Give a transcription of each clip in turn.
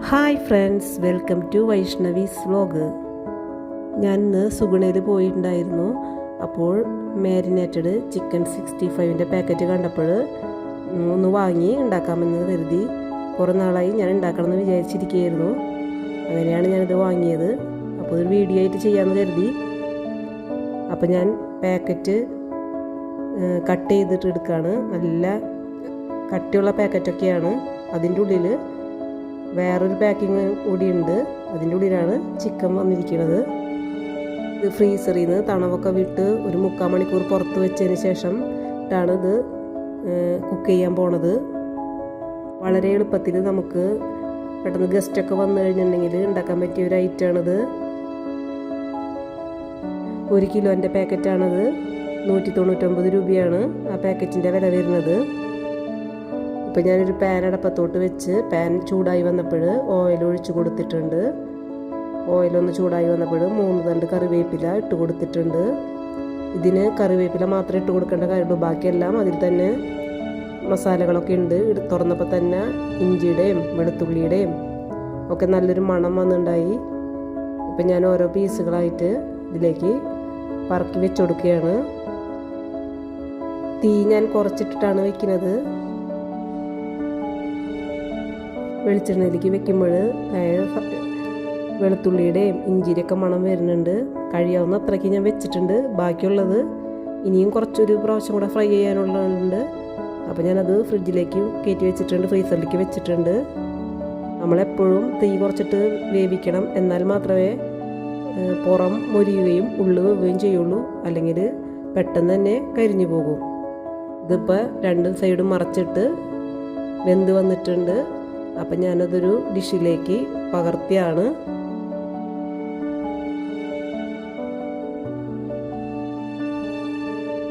Hi friends, welcome to Vaishnavi's vlog. ഞാൻ ഇന്ന് സുഗുണയിൽ പോയിട്ടുണ്ടായിരുന്നു. അപ്പോൾ മാരിനേറ്റഡ് ചിക്കൻ 65ൻ്റെ പാക്കറ്റ് കണ്ടപ്പോൾ ഒന്ന് വാങ്ങി ഉണ്ടാക്കാമെന്ന് കരുതി. കുറേ നാളായി ഞാൻ ഉണ്ടാക്കണമെന്ന് വിചാരിച്ചിരിക്കുകയായിരുന്നു. അങ്ങനെയാണ് ഞാനിത് വാങ്ങിയത്. അപ്പോൾ ഒരു വീഡിയോ ആയിട്ട് ചെയ്യാമെന്ന് കരുതി. അപ്പോൾ ഞാൻ പാക്കറ്റ് കട്ട് ചെയ്തിട്ട് എടുക്കുകയാണ്. നല്ല കട്ടിയുള്ള പാക്കറ്റൊക്കെയാണ്. അതിൻ്റെ ഉള്ളിൽ വേറൊരു പാക്കിങ് കൂടിയുണ്ട്. അതിൻ്റെ ഉള്ളിലാണ് ചിക്കൻ വന്നിരിക്കുന്നത്. ഇത് ഫ്രീസറിൽ നിന്ന് തണവൊക്കെ വിട്ട് ഒരു 3/4 മണിക്കൂർ പുറത്ത് വെച്ചതിന് ശേഷം ാണ് ഇത് കുക്ക് ചെയ്യാൻ പോണത്. വളരെ എളുപ്പത്തിൽ നമുക്ക് പെട്ടെന്ന് ഗസ്റ്റൊക്കെ വന്നു കഴിഞ്ഞിട്ടുണ്ടെങ്കിൽ ഉണ്ടാക്കാൻ പറ്റിയ ഒരു ഐറ്റമാണിത്. 1 കിലോൻ്റെ പാക്കറ്റാണത്. 199 രൂപയാണ് ആ പാക്കറ്റിൻ്റെ വില വരുന്നത്. ഇപ്പോൾ ഞാനൊരു പാൻ അടപ്പത്തോട്ട് വെച്ച് പാൻ ചൂടായി വന്നപ്പോൾ ഓയിൽ ഒഴിച്ച് കൊടുത്തിട്ടുണ്ട്. ഓയിലൊന്ന് ചൂടായി വന്നപ്പോൾ 3 തണ്ട് കറിവേപ്പില ഇട്ട് കൊടുത്തിട്ടുണ്ട്. ഇതിന് കറിവേപ്പില മാത്രമേ ഇട്ട് കൊടുക്കേണ്ട കാര്യമുള്ളൂ. ബാക്കിയെല്ലാം അതിൽ തന്നെ മസാലകളൊക്കെ ഉണ്ട്. തുറന്നപ്പോൾ തന്നെ ഇഞ്ചിയുടെയും വെളുത്തുള്ളിയുടെയും ഒക്കെ നല്ലൊരു മണം വന്നിട്ടുണ്ടായി. ഇപ്പം ഞാൻ ഓരോ പീസുകളായിട്ട് ഇതിലേക്ക് പറക്കി വെച്ച് കൊടുക്കുകയാണ്. തീ ഞാൻ കുറച്ചിട്ടിട്ടാണ് വെക്കുന്നത്. വെളിച്ചെണ്ണയിലേക്ക് വെക്കുമ്പോൾ വെളുത്തുള്ളിയുടെയും ഇഞ്ചിയുടെയൊക്കെ മണം വരുന്നുണ്ട്. കഴിയാവുന്ന അത്രയ്ക്ക് ഞാൻ വെച്ചിട്ടുണ്ട്. ബാക്കിയുള്ളത് ഇനിയും കുറച്ചൊരു പ്രാവശ്യം കൂടെ ഫ്രൈ ചെയ്യാനുള്ളതുണ്ട്. അപ്പോൾ ഞാനത് ഫ്രിഡ്ജിലേക്ക് കയറ്റി വെച്ചിട്ടുണ്ട്, ഫ്രീസറിലേക്ക് വെച്ചിട്ടുണ്ട്. നമ്മളെപ്പോഴും തീ കുറച്ചിട്ട് വേവിക്കണം. എന്നാൽ മാത്രമേ പുറം മൊരിയുകയും ഉള്ളു വേവുകയും ചെയ്യുള്ളൂ. അല്ലെങ്കിൽ പെട്ടെന്ന് തന്നെ കരിഞ്ഞു പോകും. ഇതിപ്പോൾ 2 സൈഡും മറച്ചിട്ട് വെന്ത് വന്നിട്ടുണ്ട്. അപ്പം ഞാനതൊരു ഡിഷിലേക്ക് പകർത്തിയാണ്.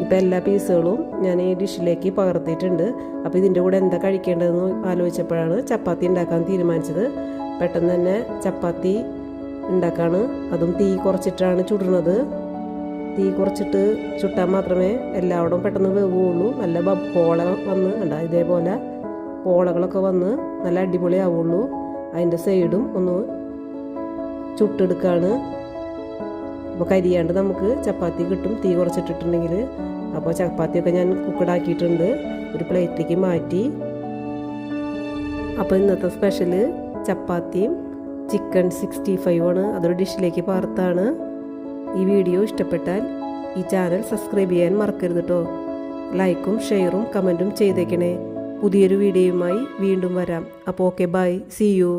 ഇപ്പം എല്ലാ പീസുകളും ഞാൻ ഈ ഡിഷിലേക്ക് പകർത്തിയിട്ടുണ്ട്. അപ്പോൾ ഇതിൻ്റെ കൂടെ എന്താ കഴിക്കേണ്ടതെന്ന് ആലോചിച്ചപ്പോഴാണ് ചപ്പാത്തി ഉണ്ടാക്കാൻ തീരുമാനിച്ചത്. പെട്ടെന്ന് തന്നെ ചപ്പാത്തി ഉണ്ടാക്കാണ്. അതും തീ കുറച്ചിട്ടാണ് ചുടുന്നത്. തീ കുറച്ചിട്ട് ചുട്ടാൽ മാത്രമേ എല്ലായിടവും പെട്ടെന്ന് വേവുകയുള്ളൂ. നല്ല പോള വന്ന് കണ്ട ഇതേപോലെ പോളകളൊക്കെ വന്ന് നല്ല അടിപൊളിയാവുള്ളൂ. അതിൻ്റെ സൈഡും ഒന്ന് ചുട്ടെടുക്കുകയാണ്. അപ്പോൾ കരിയാണ്ട് നമുക്ക് ചപ്പാത്തി കിട്ടും തീ കുറച്ചിട്ടിട്ടുണ്ടെങ്കിൽ. അപ്പോൾ ചപ്പാത്തിയൊക്കെ ഞാൻ കുക്കഡാക്കിയിട്ടുണ്ട്. ഒരു പ്ലേറ്റിലേക്ക് മാറ്റി. അപ്പോൾ ഇന്നത്തെ സ്പെഷ്യല് ചപ്പാത്തിയും ചിക്കൻ 65 അതൊരു ഡിഷിലേക്ക് പകർത്താണ്. ഈ വീഡിയോ ഇഷ്ടപ്പെട്ടാൽ ഈ ചാനൽ സബ്സ്ക്രൈബ് ചെയ്യാൻ മറക്കരുത് കേട്ടോ. ലൈക്കും ഷെയറും കമൻറ്റും ചെയ്തേക്കണേ. പുതിയൊരു വീഡിയോയുമായി വീണ്ടും വരാം. അപ്പോൾ ഓക്കെ, ബൈ, സീ യു.